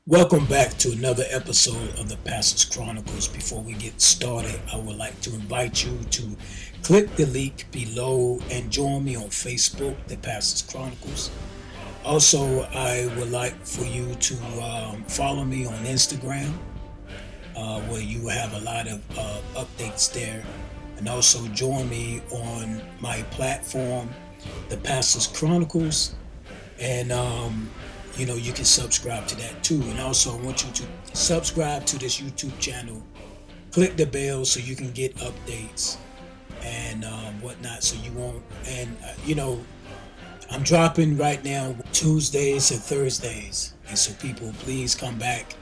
Welcome back to another episode of the Pastor's Chronicles. Before we get started, I would like to invite you to click the link below and join me on Facebook, the Pastor's Chronicles. Also, I would like for you to follow me on Instagram, where you have a lot of updates there. And also join me on my platform, the Pastor's Chronicles. And you can subscribe to that too. And also I want you to subscribe to this YouTube channel. Click the bell so you can get updates and whatnot, so you won't. And I'm dropping right now Tuesdays and Thursdays, and so people, please come back.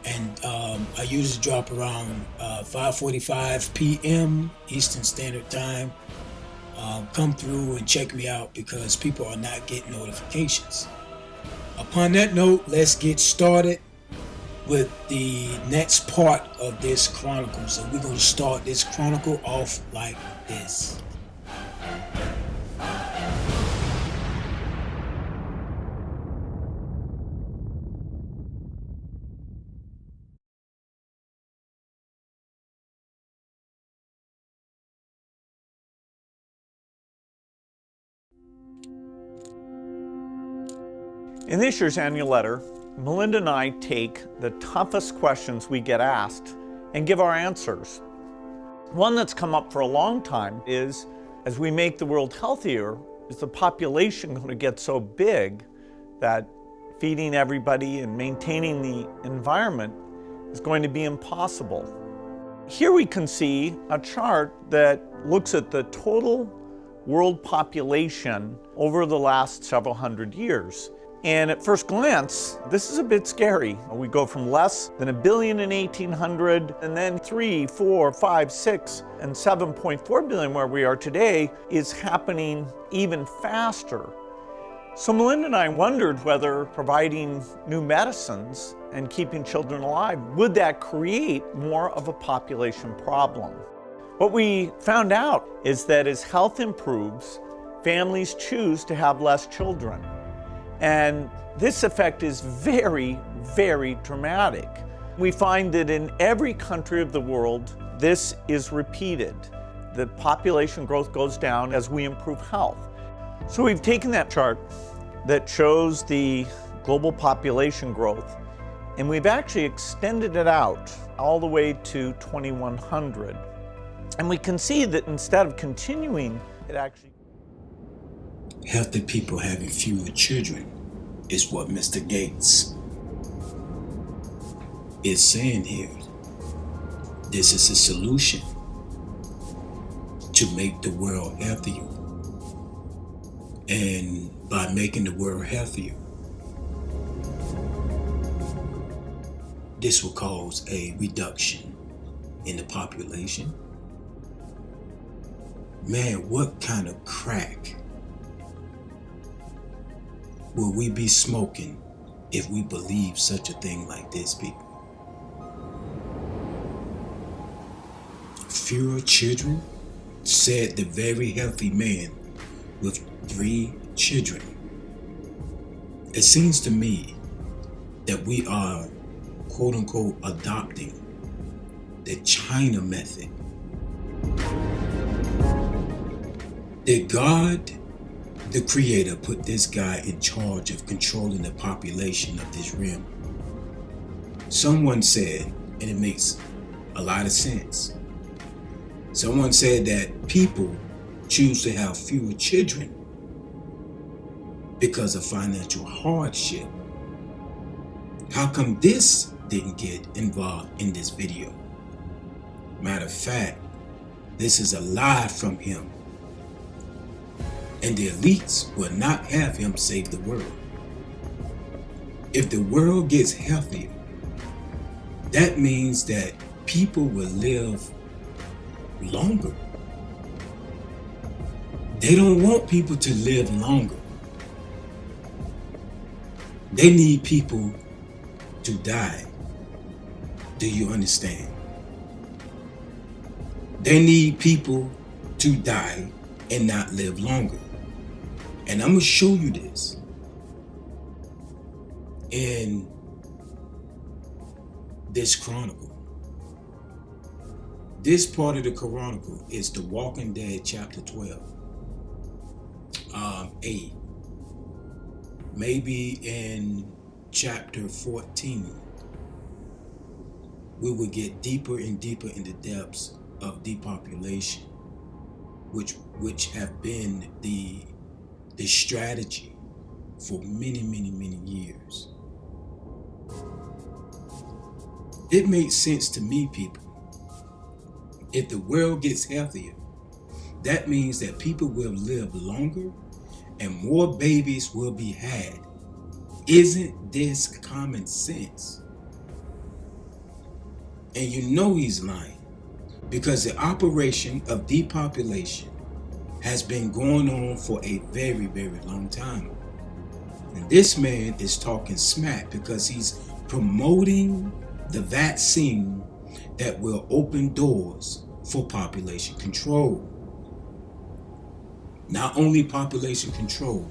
And I usually drop around 5:45 p.m. Eastern Standard Time. Come through and check me out because people are not getting notifications. Upon that note, let's get started with the next part of this chronicle. So we're going to start this chronicle off like this. In this year's annual letter, Melinda and I take the toughest questions we get asked and give our answers. One that's come up for a long time is, as we make the world healthier, is the population going to get so big that feeding everybody and maintaining the environment is going to be impossible? Here we can see a chart that looks at the total world population over the last several hundred years. And at first glance, this is a bit scary. We go from less than 1 billion in 1800, and then 3, 4, 5, 6, and 7.4 billion where we are today is happening even faster. So Melinda and I wondered whether providing new medicines and keeping children alive, would that create more of a population problem? What we found out is that as health improves, families choose to have less children. And this effect is very, very dramatic. We find that in every country of the world, this is repeated. The population growth goes down as we improve health. So we've taken that chart that shows the global population growth, and we've actually extended it out all the way to 2100. And we can see that instead of continuing, it actually... Healthy people having fewer children is what Mr. Gates is saying here. This is a solution to make the world healthier. And by making the world healthier, this will cause a reduction in the population. Man, what kind of crack will we be smoking if we believe such a thing like this, people? Fewer children, said the very healthy man with 3 children. It seems to me that we are, quote unquote, adopting the China method. Did God, the Creator, put this guy in charge of controlling the population of this realm? Someone said, and it makes a lot of sense, someone said that people choose to have fewer children because of financial hardship. How come this didn't get involved in this video? Matter of fact, this is a lie from him. And the elites will not have him save the world. If the world gets healthier, that means that people will live longer. They don't want people to live longer. They need people to die. Do you understand? They need people to die and not live longer. And I'm going to show you this in this chronicle. This part of the chronicle is The Walking Dead chapter 12. Maybe in chapter 14, we will get deeper and deeper in the depths of depopulation, which have been the strategy for many, many, many years. It makes sense to me, people. If the world gets healthier, that means that people will live longer and more babies will be had. Isn't this common sense? And you know he's lying, because the operation of depopulation has been going on for a very, very long time. And this man is talking smack because he's promoting the vaccine that will open doors for population control. Not only population control,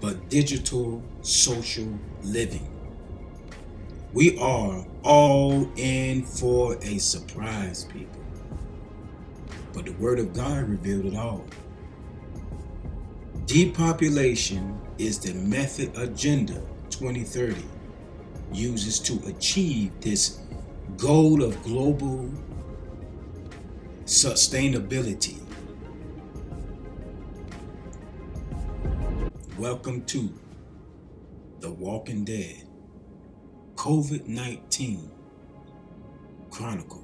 but digital social living. We are all in for a surprise, people. But the Word of God revealed it all. Depopulation is the method Agenda 2030 uses to achieve this goal of global sustainability. Welcome to The Walking Dead COVID-19 Chronicle.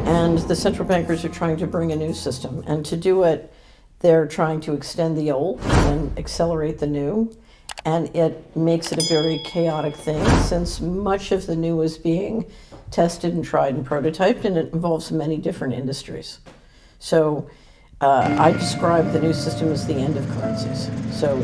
And the central bankers are trying to bring a new system. And to do it, they're trying to extend the old and accelerate the new. And it makes it a very chaotic thing, since much of the new is being tested and tried and prototyped, and it involves many different industries. So I describe the new system as the end of currencies. So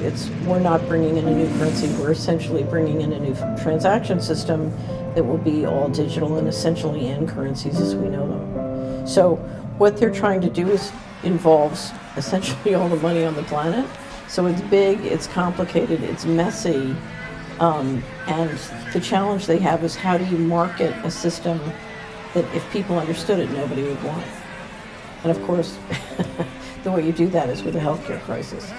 we're not bringing in a new currency, we're essentially bringing in a new transaction system that will be all digital and essentially end currencies as we know them. So what they're trying to do involves essentially all the money on the planet. So it's big, it's complicated, it's messy, and the challenge they have is, how do you market a system that if people understood it, nobody would want it? And of course, the way you do that is with a healthcare crisis.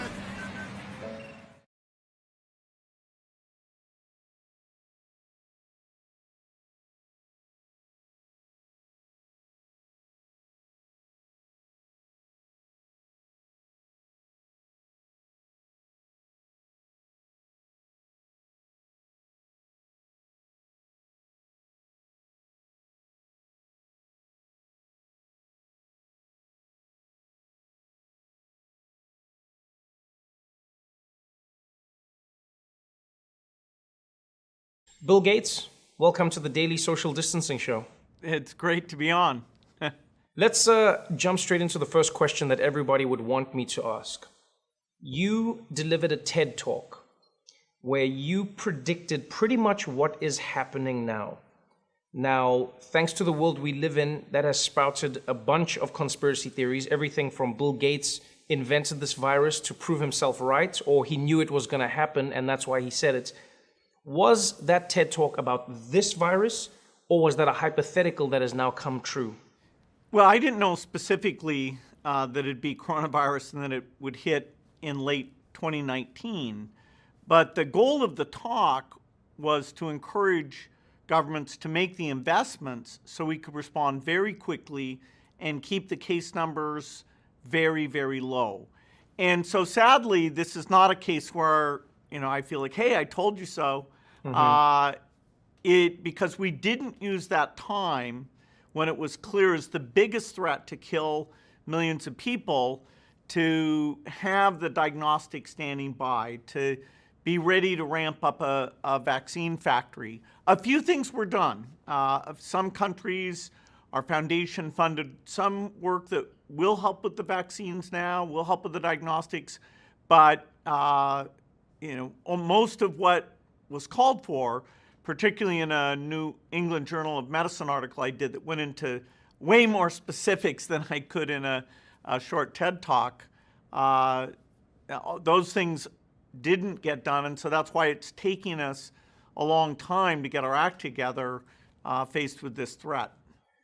Bill Gates, welcome to the Daily Social Distancing Show. It's great to be on. Let's jump straight into the first question that everybody would want me to ask. You delivered a TED Talk where you predicted pretty much what is happening now. Now, thanks to the world we live in, that has sprouted a bunch of conspiracy theories, everything from Bill Gates invented this virus to prove himself right, or he knew it was going to happen and that's why he said it. Was that TED Talk about this virus, or was that a hypothetical that has now come true? Well, I didn't know specifically that it'd be coronavirus and that it would hit in late 2019. But the goal of the talk was to encourage governments to make the investments so we could respond very quickly and keep the case numbers very, very low. And so sadly, this is not a case where I feel like, hey, I told you so. Because we didn't use that time when it was clear as the biggest threat to kill millions of people, to have the diagnostic standing by, to be ready to ramp up a vaccine factory. A few things were done. Some countries, our foundation funded some work that will help with the vaccines now, will help with the diagnostics, but most of what was called for, particularly in a New England Journal of Medicine article I did that went into way more specifics than I could in a short TED Talk, those things didn't get done. And so that's why it's taking us a long time to get our act together faced with this threat.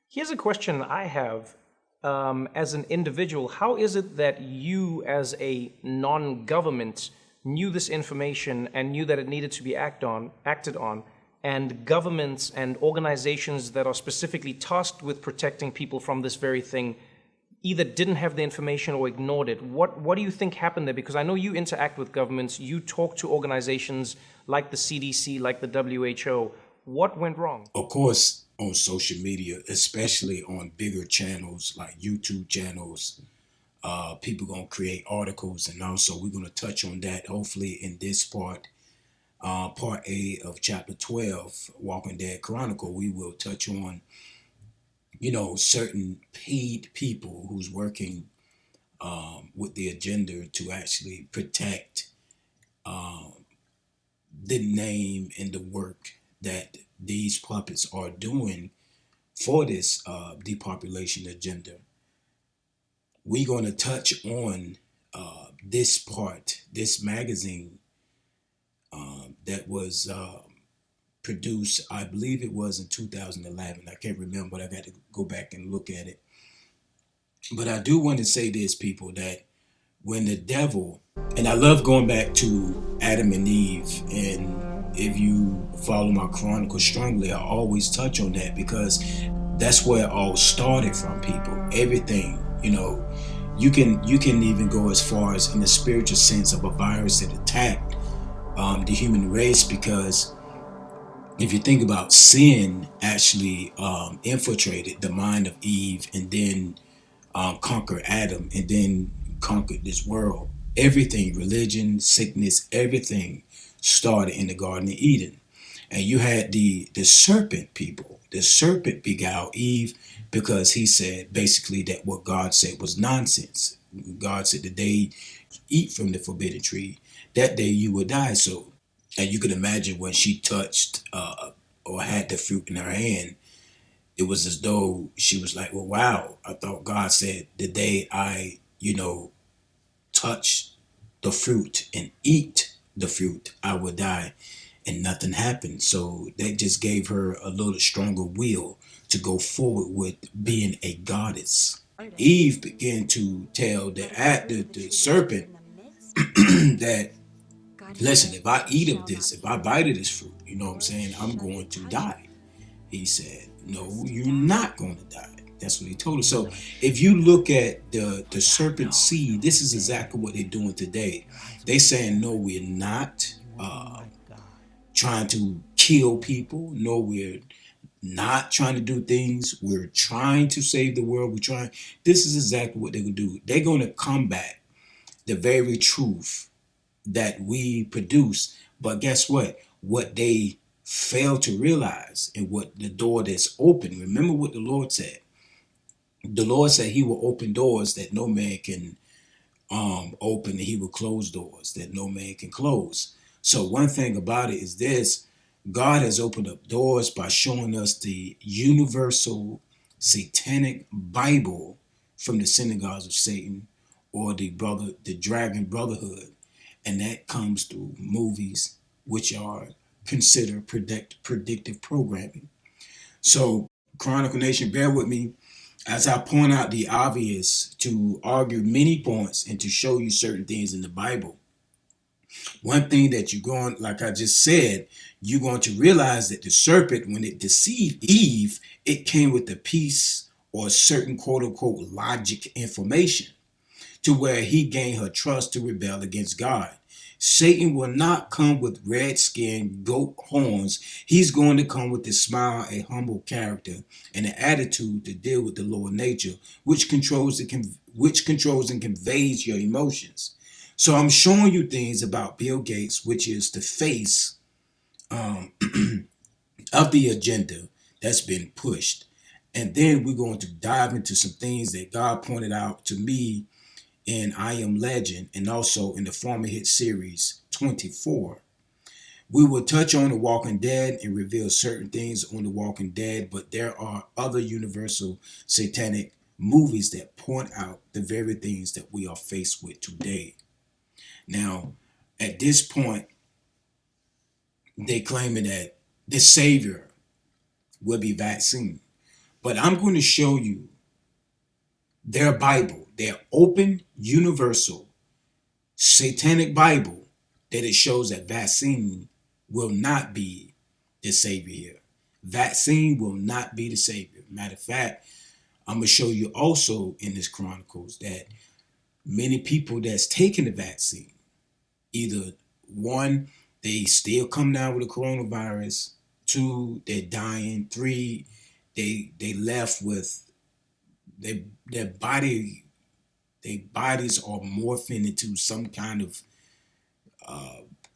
Here's a question I have as an individual. How is it that you, as a non-government, knew this information and knew that it needed to be acted on, and governments and organizations that are specifically tasked with protecting people from this very thing either didn't have the information or ignored it? What do you think happened there? Because I know you interact with governments, you talk to organizations like the CDC, like the WHO. What went wrong? Of course, on social media, especially on bigger channels like YouTube channels, people gonna create articles, and also we're gonna touch on that hopefully in this part A of chapter 12, Walking Dead Chronicle. We will touch on, certain paid people who's working with the agenda to actually protect the name and the work that these puppets are doing for this depopulation agenda. We're going to touch on this part, this magazine that was produced, I believe it was in 2011. I can't remember, but I got to go back and look at it. But I do want to say this, people, that when the devil, and I love going back to Adam and Eve, and if you follow my Chronicles strongly, I always touch on that because that's where it all started from, people. Everything, you can even go as far as in the spiritual sense of a virus that attacked the human race, because if you think about sin actually infiltrated the mind of Eve and then conquered Adam and then conquered this world. Everything, religion, sickness, everything started in the Garden of Eden. And you had the serpent people. The serpent beguiled Eve because he said basically that what God said was nonsense. God said the day you eat from the forbidden tree, that day you will die. So, and you can imagine when she touched or had the fruit in her hand, it was as though she was like, well, wow, I thought God said the day I, touch the fruit and eat the fruit, I would die. And nothing happened. So that just gave her a little stronger will to go forward with being a goddess. Eve began to tell the serpent that, listen, if I eat of this, if I bite of this fruit, you know what I'm saying, I'm going to die. He said, no, you're not going to die. That's what he told her. So if you look at the serpent seed, this is exactly what they're doing today. They saying, no, we're not trying to kill people. No, we're not trying to do things. We're trying to save the world. This is exactly what they're going to do. They're going to combat the very truth that we produce. But guess what? What they fail to realize, and what the door that's open. Remember what the Lord said. The Lord said he will open doors that no man can open, and he will close doors that no man can close. So one thing about it is this: God has opened up doors by showing us the universal satanic Bible from the synagogues of Satan, or the dragon brotherhood, and that comes through movies, which are considered predictive programming. So, Chronicle Nation, bear with me as I point out the obvious, to argue many points and to show you certain things in the Bible. One thing that you're going, like I just said, you're going to realize that the serpent, when it deceived Eve, it came with a piece or certain quote unquote logic information to where he gained her trust to rebel against God. Satan will not come with red skin, goat horns. He's going to come with a smile, a humble character, and an attitude to deal with the lower nature, which controls and conveys your emotions. So I'm showing you things about Bill Gates, which is the face of the agenda that's been pushed. And then we're going to dive into some things that God pointed out to me in I Am Legend, and also in the former hit series 24. We will touch on The Walking Dead and reveal certain things on The Walking Dead, but there are other universal satanic movies that point out the very things that we are faced with today. Now, At this point, they claiming that the savior will be vaccine. But I'm going to show you their Bible, their open, universal, satanic Bible, that it shows that vaccine will not be the savior here. Vaccine will not be the savior. Matter of fact, I'm going to show you also in this Chronicles that many people that's taking the vaccine, either one, they still come down with the coronavirus, two, they're dying, three, they left with their body, their bodies are morphing into some kind of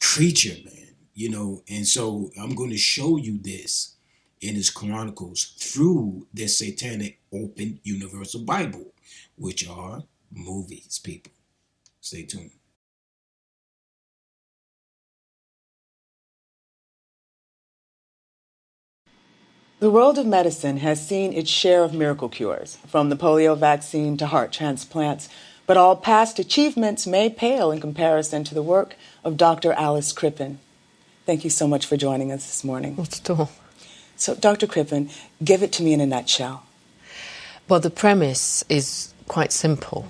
creature, man, and so I'm going to show you this in his Chronicles through the satanic open universal Bible, which are movies, people. Stay tuned. The world of medicine has seen its share of miracle cures, from the polio vaccine to heart transplants, but all past achievements may pale in comparison to the work of Dr. Alice Crippen. Thank you so much for joining us this morning. Not at all. So, Dr. Crippen, give it to me in a nutshell. Well, the premise is quite simple.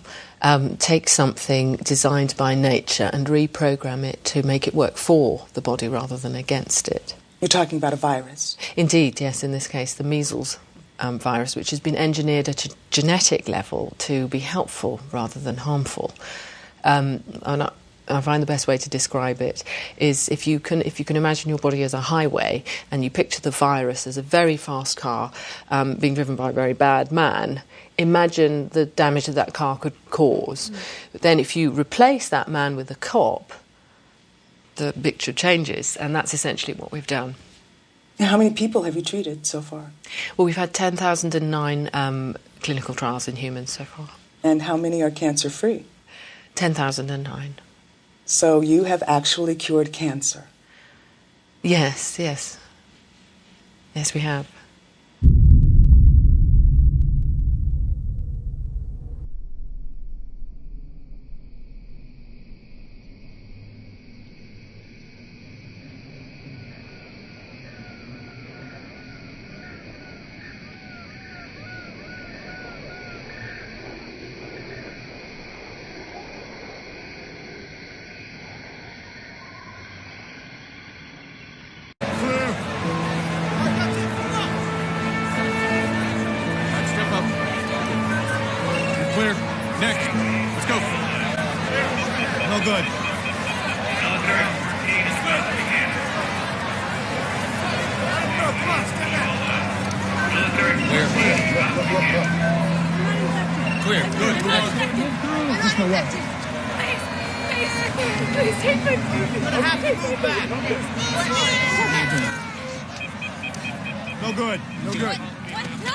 Take something designed by nature and reprogram it to make it work for the body rather than against it. You're talking about a virus. Indeed, yes, in this case, the measles virus, which has been engineered at a genetic level to be helpful rather than harmful. And I find the best way to describe it is if you can imagine your body as a highway and you picture the virus as a very fast car being driven by a very bad man, imagine the damage that car could cause. But then if you replace that man with a cop, the picture changes, and that's essentially what we've done. How many people have you treated so far? Well, we've had 10,009 clinical trials in humans so far. And how many are cancer-free? 10,009. So you have actually cured cancer? Yes. Yes, we have. Clear. Next. Let's go. No good. Clear. Good. Move on. Just no way. Please take my baby. You're gonna have to move back. No good. No good. What? No.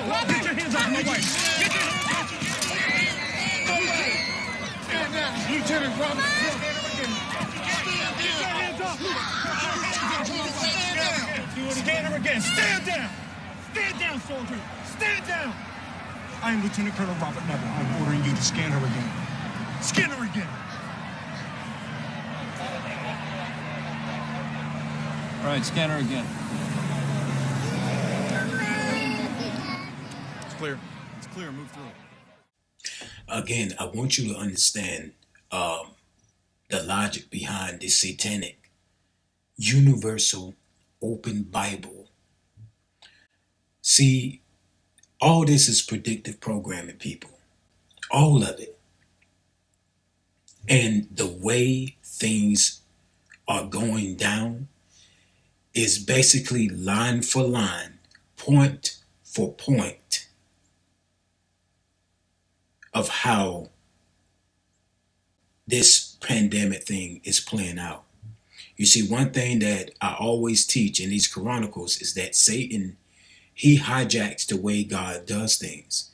Robert. Get your hands off my wife. Get your hands off. Lieutenant Robert. Scan her again. Stand down. Stand down, soldier. Stand down. I am Lieutenant Colonel Robert Neville. I'm ordering you to scan her again. Scan her again. All right, scan her again. It's clear. It's clear. Move through. Again, I want you to understand the logic behind this satanic, universal, open Bible. See, all this is predictive programming, people. All of it. And the way things are going down is basically line for line, point for point of how this pandemic thing is playing out. You see, one thing that I always teach in these Chronicles is that Satan, he hijacks the way God does things.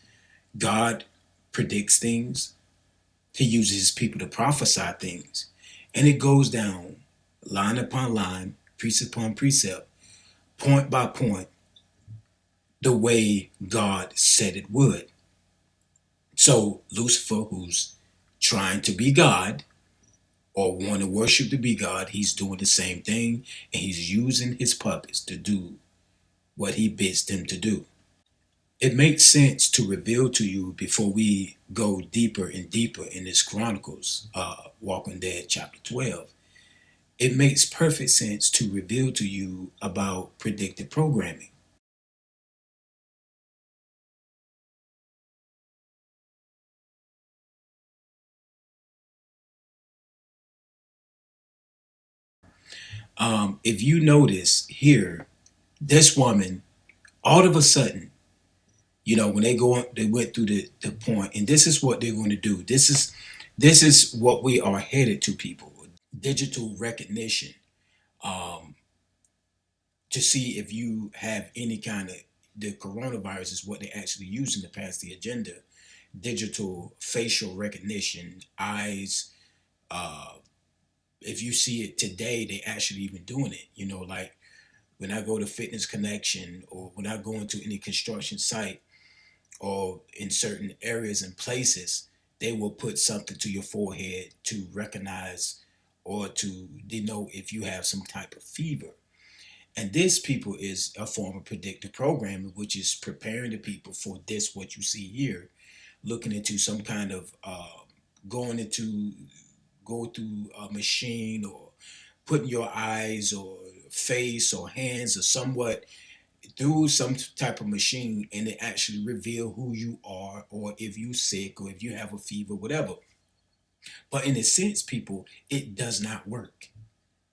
God predicts things. He uses his people to prophesy things. And it goes down line upon line, precept upon precept, point by point, the way God said it would. So Lucifer, who's trying to be God or want to worship to be God, he's doing the same thing, and he's using his puppets to do what he bids them to do. It makes sense to reveal to you before we go deeper and deeper in this Chronicles, Walking Dead chapter 12. It makes perfect sense to reveal to you about predictive programming. If you notice here, this woman, all of a sudden, when they went through the point, and this is what they're going to do. This is what we are headed to, people. Digital recognition, to see if you have any kind of, the coronavirus is what they actually using to pass the agenda. Digital facial recognition, eyes. If you see it today, they actually even doing it. Like when I go to Fitness Connection, or when I go into any construction site, or in certain areas and places, they will put something to your forehead to recognize or to denote if you have some type of fever. And this, people, is a form of predictive programming, which is preparing the people for this, what you see here, looking into some kind of go through a machine, or putting your eyes or face or hands or somewhat through some type of machine, and it actually reveal who you are, or if you sick, or if you have a fever, whatever. But in a sense, people, it does not work.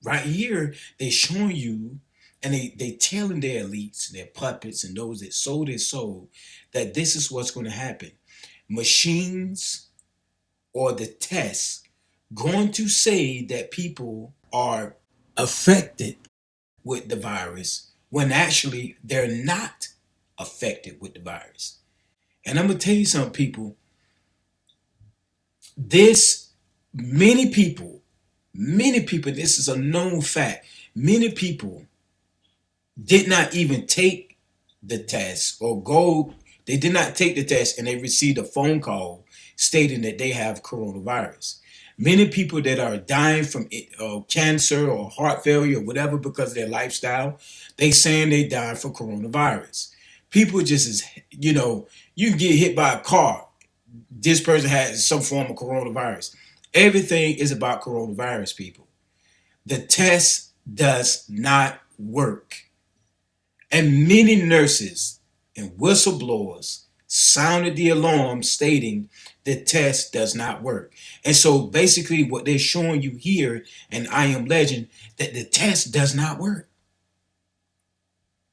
Right here, they showing you, and they telling their elites, their puppets, and those that sold their soul, that this is what's going to happen. Machines or the tests going to say that people are affected with the virus, when actually they're not affected with the virus. And I'm going to tell you something, people. This, many people, this is a known fact. Many people did not even take the test, they did not take the test, and they received a phone call stating that they have coronavirus. Many people that are dying from cancer or heart failure or whatever because of their lifestyle, they saying they died from coronavirus. People just as, you can get hit by a car. This person has some form of coronavirus. Everything is about coronavirus, people. The test does not work. And many nurses and whistleblowers sounded the alarm stating the test does not work. And so basically what they're showing you here in I Am Legend, that the test does not work.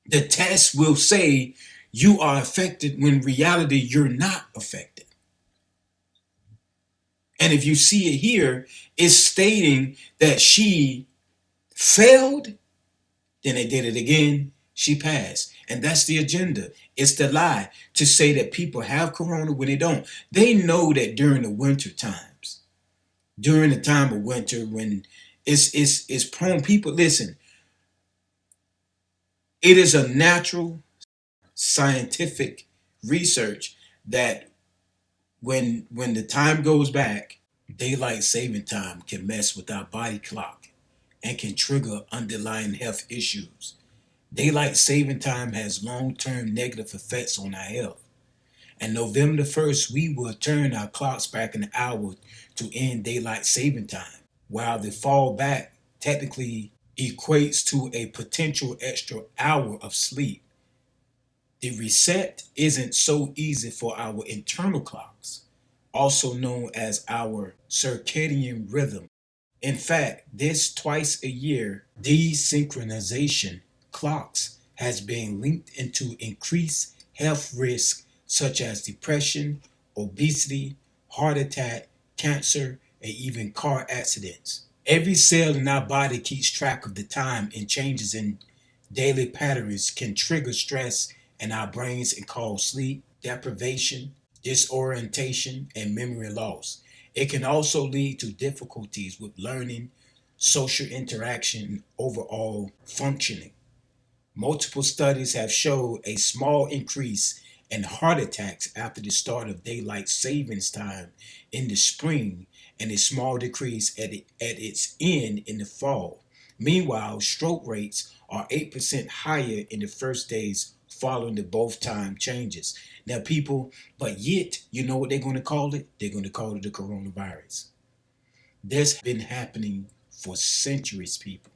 The test will say you are affected, when in reality you're not affected. And if you see it here, it's stating that she failed, then they did it again, she passed. And that's the agenda. It's the lie to say that people have corona when they don't. They know that during the winter times, during the time of winter, when it's prone, people, listen, it is a natural scientific research that when the time goes back, daylight saving time can mess with our body clock and can trigger underlying health issues. Daylight saving time has long-term negative effects on our health. And November the 1st, we will turn our clocks back an hour to end daylight saving time, while the fall back technically equates to a potential extra hour of sleep. The reset isn't so easy for our internal clocks, also known as our circadian rhythm. In fact, this twice a year desynchronization clocks has been linked into increased health risks such as depression, obesity, heart attack, cancer, and even car accidents. Every cell in our body keeps track of the time, and changes in daily patterns can trigger stress in our brains and cause sleep deprivation, disorientation, and memory loss. It can also lead to difficulties with learning, social interaction, and overall functioning. Multiple studies have showed a small increase in heart attacks after the start of daylight savings time in the spring, and a small decrease at its end in the fall. Meanwhile, stroke rates are 8% higher in the first days following the both time changes. Now, people, but yet, you know what they're going to call it? They're going to call it the coronavirus. This has been happening for centuries, people.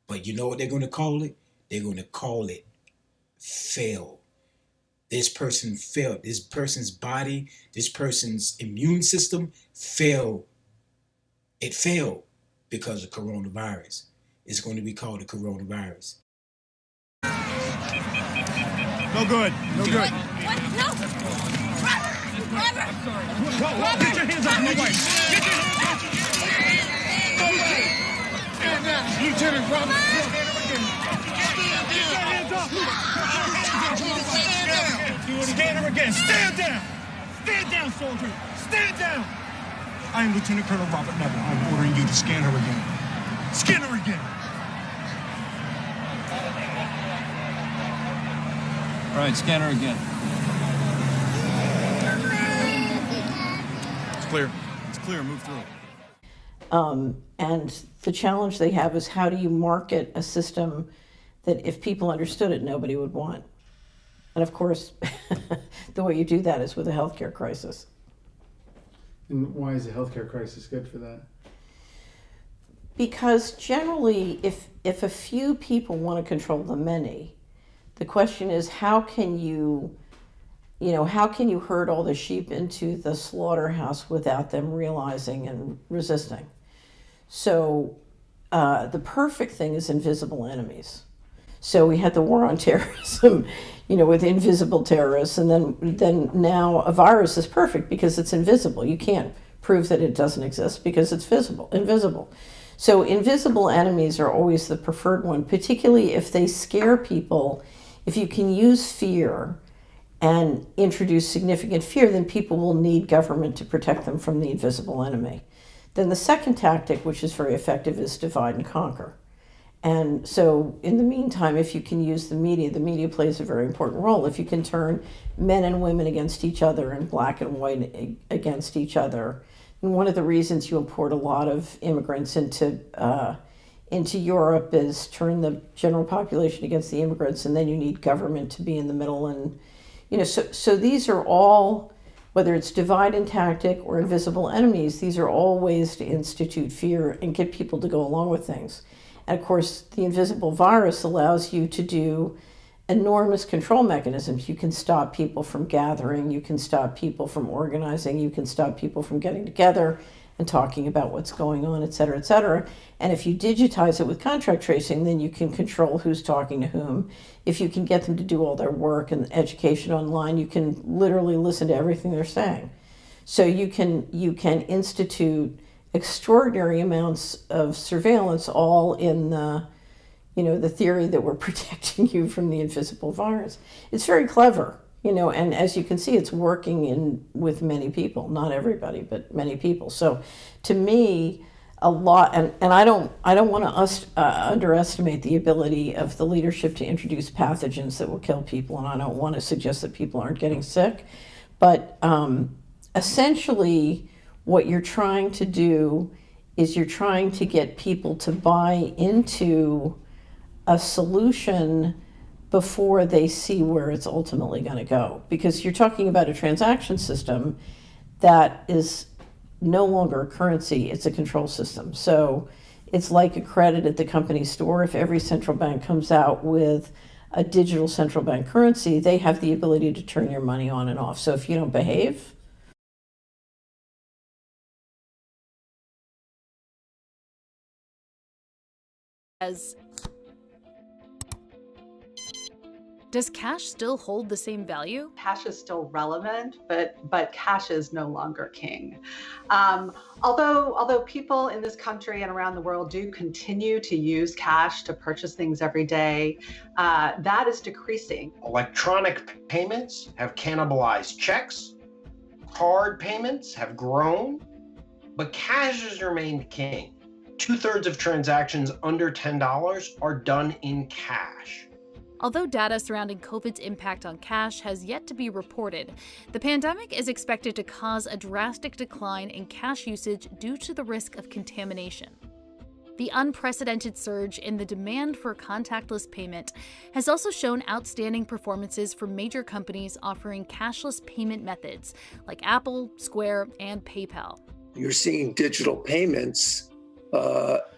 But you know what they're going to call it? They're going to call it fail. This person failed. This person's body, this person's immune system failed. It failed because of coronavirus. It's going to be called the coronavirus. No good. No good. What? No! Robert! Whoa, get your hands off my wife. Get your hands off. Lieutenant Robert. Get your hands off. Scan her again. Stand down. Stand down, soldier. Stand down. I am Lieutenant Colonel Robert Neville. I'm ordering you to scan her again. Scan her again. All right, scan her again. It's clear. It's clear. Move through. And the challenge they have is how do you market a system that if people understood it, nobody would want? And of course, the way you do that is with a healthcare crisis. And why is a healthcare crisis good for that? Because generally, if a few people want to control the many, the question is how can you herd all the sheep into the slaughterhouse without them realizing and resisting? So the perfect thing is invisible enemies. So we had the war on terrorism, with invisible terrorists, and then now a virus is perfect because it's invisible. You can't prove that it doesn't exist because it's invisible. So invisible enemies are always the preferred one, particularly if they scare people. If you can use fear and introduce significant fear, then people will need government to protect them from the invisible enemy. Then the second tactic, which is very effective, is divide and conquer. And so in the meantime, if you can use the media plays a very important role. If you can turn men and women against each other and black and white against each other. And one of the reasons you import a lot of immigrants into Europe is turn the general population against the immigrants, and then you need government to be in the middle. And so these are all, whether it's divide and tactic or invisible enemies, these are all ways to institute fear and get people to go along with things. And of course, the invisible virus allows you to do enormous control mechanisms. You can stop people from gathering, you can stop people from organizing, you can stop people from getting together and talking about what's going on, et cetera, et cetera. And if you digitize it with contact tracing, then you can control who's talking to whom. If you can get them to do all their work and education online, you can literally listen to everything they're saying. So you can institute extraordinary amounts of surveillance, all in the theory that we're protecting you from the invisible virus. It's very clever, and as you can see, it's working with many people, not everybody, but many people. So to me, a lot, and I don't want to underestimate the ability of the leadership to introduce pathogens that will kill people, and I don't want to suggest that people aren't getting sick, but essentially, what you're trying to do is you're trying to get people to buy into a solution before they see where it's ultimately going to go. Because you're talking about a transaction system that is no longer a currency, it's a control system. So it's like a credit at the company store. If every central bank comes out with a digital central bank currency, they have the ability to turn your money on and off. So if you don't behave, Does cash still hold the same value? Cash is still relevant, but cash is no longer king. Although people in this country and around the world do continue to use cash to purchase things every day, that is decreasing. Electronic payments have cannibalized checks. Card payments have grown, but cash has remained king. 2/3 of transactions under $10 are done in cash. Although data surrounding COVID's impact on cash has yet to be reported, the pandemic is expected to cause a drastic decline in cash usage due to the risk of contamination. The unprecedented surge in the demand for contactless payment has also shown outstanding performances for major companies offering cashless payment methods like Apple, Square, and PayPal. You're seeing digital payments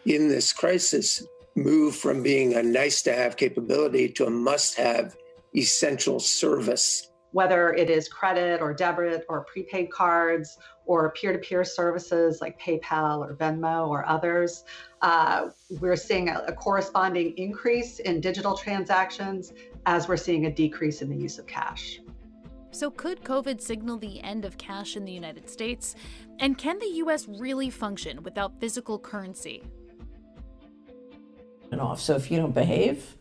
in this crisis move from being a nice-to-have capability to a must-have essential service. Whether it is credit or debit or prepaid cards or peer-to-peer services like PayPal or Venmo or others, we're seeing a corresponding increase in digital transactions as we're seeing a decrease in the use of cash. So could COVID signal the end of cash in the United States? And can the U.S. really function without physical currency? So if you don't behave,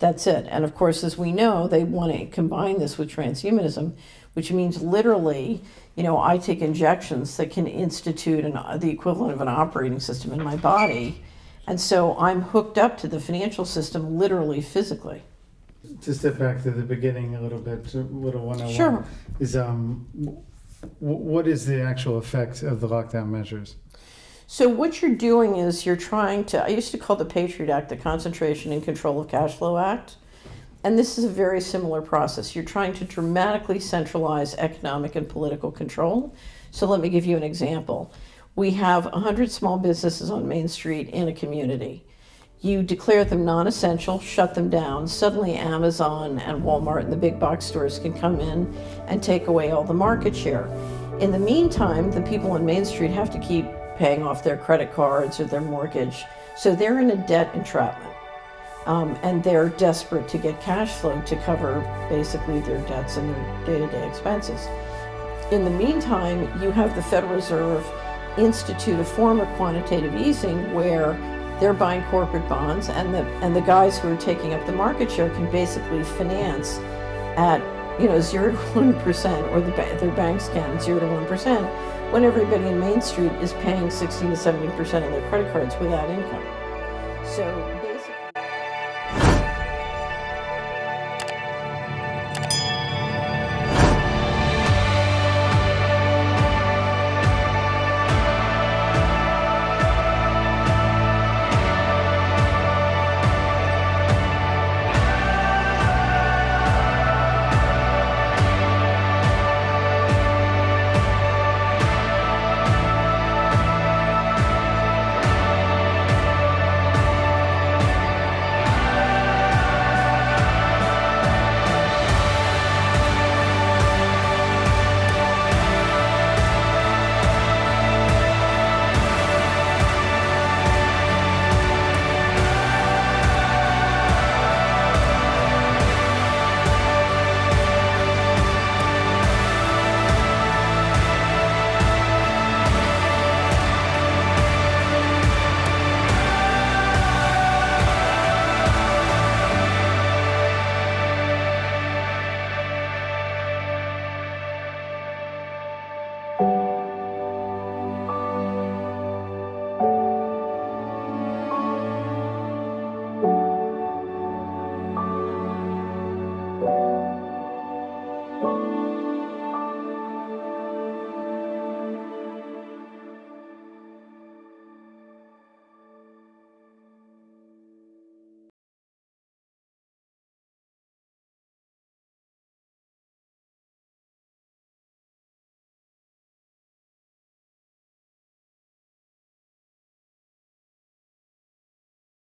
that's it. And of course, as we know, they want to combine this with transhumanism, which means literally, I take injections that can institute the equivalent of an operating system in my body. And so I'm hooked up to the financial system, literally, physically. To step back to the beginning a little bit, little 101, Sure. Is what is the actual effect of the lockdown measures? So what you're doing is you're trying to, I used to call the Patriot Act the Concentration and Control of Cash Flow Act. And this is a very similar process. You're trying to dramatically centralize economic and political control. So let me give you an example. We have 100 small businesses on Main Street in a community. You declare them non-essential, shut them down. Suddenly Amazon and Walmart and the big box stores can come in and take away all the market share. In the meantime, the people on Main Street have to keep paying off their credit cards or their mortgage. So they're in a debt entrapment. And they're desperate to get cash flow to cover basically their debts and their day-to-day expenses. In the meantime, you have the Federal Reserve institute a form of quantitative easing where they're buying corporate bonds, and the guys who are taking up the market share can basically finance at 0 to 1%, or their banks can 0 to 1%, when everybody in Main Street is paying 60 to 70% of their credit cards without income. So